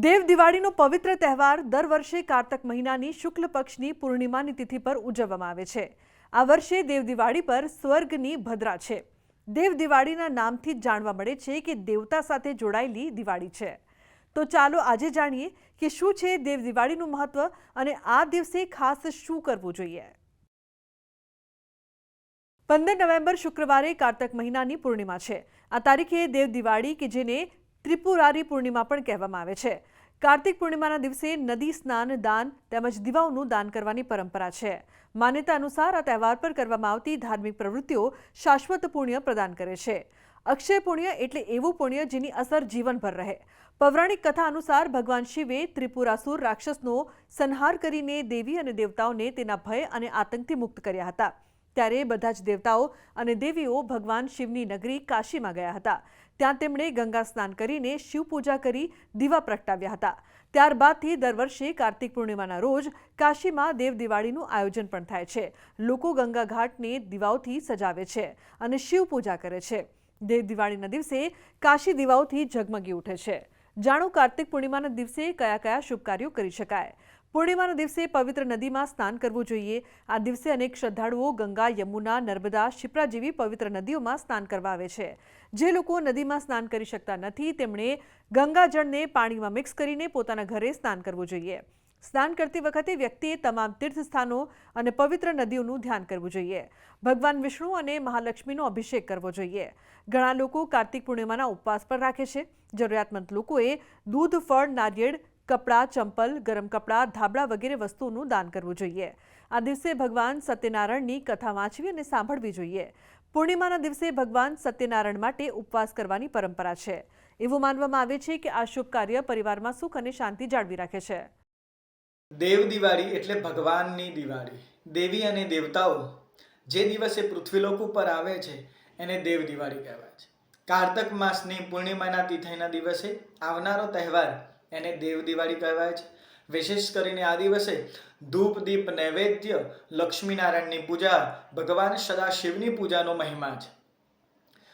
દેવ દિવાળીનો પવિત્ર તહેવાર દર વર્ષે કારતક મહિનાની શુક્લ પક્ષની પૂર્ણિમાની તિથિ પર ઉજવવામાં આવે છે। આ વર્ષે દેવ દિવાળી પર સ્વર્ગની ભદ્રા છે। દેવ દિવાળીના નામથી જ જાણવા મળે છે કે દેવતા સાથે જોડાયેલી દિવાળી છે। તો ચાલો આજે જાણીએ કે શું છે દેવ દિવાળીનું મહત્વ અને આ દિવસે ખાસ શું કરવું જોઈએ। 15 નવેમ્બર શુક્રવારે કારતક મહિનાની પૂર્ણિમા છે। આ તારીખે દેવ દિવાળી કે જેને ત્રિપુરારી પૂર્ણિમા પણ કહેવામાં આવે છે। કાર્તિક પૂર્ણિમાના દિવસે નદી સ્નાન, દાન તેમજ દીવાઓનું દાન કરવાની પરંપરા છે। માન્યતા અનુસાર આ તહેવાર પર કરવામાં આવતી ધાર્મિક પ્રવૃત્તિઓ શાશ્વત પુણ્ય પ્રદાન કરે છે। અક્ષય પુણ્ય એટલે એવું પુણ્ય જેની અસર જીવનભર રહે। પૌરાણિક કથા અનુસાર ભગવાન શિવે ત્રિપુરાસુર રાક્ષસનો સંહાર કરીને દેવી અને દેવતાઓને તેના ભય અને આતંકથી મુક્ત કર્યા હતા। ત્યારે બધા જ દેવતાઓ અને દેવીઓ ભગવાન શિવની નગરી કાશીમાં ગયા હતા। ત્યાં તેમણે ગંગા સ્નાન કરીને શિવ પૂજા કરી દીવા પ્રગટાવ્યા હતા। ત્યારબાદથી દર વર્ષે કાર્તિક પૂર્ણિમાના રોજ કાશીમાં દેવ દિવાળીનું આયોજન પણ થાય છે। લોકો ગંગા ઘાટને દીવાઓથી સજાવે છે અને શિવ પૂજા કરે છે। દેવ દિવાળીના દિવસે કાશી દીવાઓથી ઝગમગી ઉઠે છે। જાણો કાર્તિક પૂર્ણિમાના દિવસે કયા કયા શુભ કાર્યો કરી શકાય। પૂર્ણિમાના દિવસે પવિત્ર નદીમાં સ્નાન કરવું જોઈએ। આ દિવસે અનેક શ્રદ્ધાળુઓ ગંગા, યમુના, નર્મદા, શિપ્રા જેવી પવિત્ર નદીઓમાં સ્નાન કરવા આવે છે। જે લોકો નદીમાં સ્નાન કરી શકતા નથી તેમણે ગંગાજળને પાણીમાં મિક્સ કરીને પોતાના ઘરે સ્નાન કરવું જોઈએ। સ્નાન કરતી વખતે વ્યક્તિએ તમામ તીર્થ સ્થાનો અને પવિત્ર નદીઓનું ધ્યાન કરવું જોઈએ। ભગવાન વિષ્ણુ અને મહાલક્ષ્મીનો અભિષેક કરવો જોઈએ। ઘણા લોકો કાર્તિક પૂર્ણિમાના ઉપવાસ પર રાખે છે। જરૂરિયાતમંદ લોકોએ દૂધ, ફળ, નારિયેળ, કપડાં, ચંપલ, ગરમ કપડાં, ધાબળા વગેરે વસ્તુઓનું દાન કરવું જોઈએ। આ દિવસે ભગવાન સત્યનારાયણની કથા વાંચવી અને સાંભળવી જોઈએ। પૂર્ણિમાના દિવસે ભગવાન સત્યનારાયણ માટે ઉપવાસ કરવાની પરંપરા છે। એવું માનવામાં આવે છે કે આ શુભ કાર્ય પરિવારમાં સુખ અને શાંતિ જાળવી રાખે છે। દેવ દિવાળી એટલે ભગવાનની દિવાળી। દેવી અને દેવતાઓ જે દિવસે પૃથ્વીલોક ઉપર આવે છે એને દેવ દિવાળી કહેવાય છે। કારતક માસની પૂર્ણિમાના તિથિના દિવસે આવનારો તહેવાર એને દેવ દિવાળી કહેવાય છે। વિશેષ કરીને આ દિવસે ધૂપ, દીપ, નૈવેદ્ય, લક્ષ્મીનારાયણની પૂજા, ભગવાન સદાશિવની પૂજાનો મહિમા છે।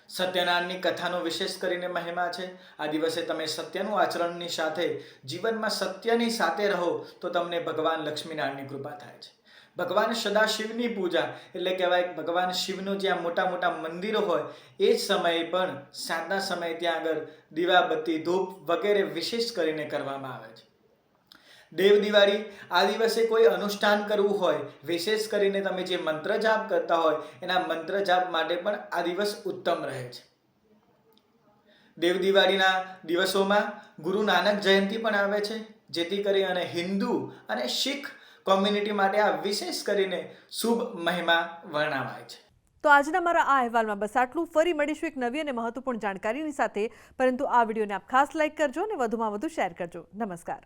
સત્યનારાયણની કથાનો વિશેષ કરીને મહિમા છે। આ દિવસે તમે સત્યનું આચરણની સાથે જીવનમાં સત્યની સાથે રહો તો તમને ભગવાન લક્ષ્મીનારાયણની કૃપા થાય છે। ભગવાન સદાશિવની પૂજા એટલે કહેવાય ભગવાન શિવનું જ્યાં મોટા મોટા મંદિરો હોય એ જ સમયે પણ સાંજના સમયે ત્યાં આગળ દીવાબત્તી, ધૂપ વગેરે વિશેષ કરીને કરવામાં આવે છે। દેવ દિવાળી આ દિવસે કોઈ અનુષ્ઠાન કરવું હોય, વિશેષ કરીને તમે જે મંત્ર જાપ કરતા હોય એના મંત્ર જાપ માટે પણ આ દિવસ ઉત્તમ રહે છે। દેવ દિવાળીના દિવસોમાં ગુરુ નાનક જયંતિ પણ આવે છે, જેથી કરી અને હિન્દુ અને શીખ કોમ્યુનિટી માટે આ વિશેષ કરીને શુભ મહિમા વર્ણવાય છે। તો આજના મારા આ અહેવાલમાં બસ આટલું। ફરી મળીશું એક નવી અને મહત્વપૂર્ણ જાણકારીની સાથે, પરંતુ આ વિડીયોને આપ ખાસ લાઇક કરજો અને વધુમાં વધુ શેર કરજો। નમસ્કાર।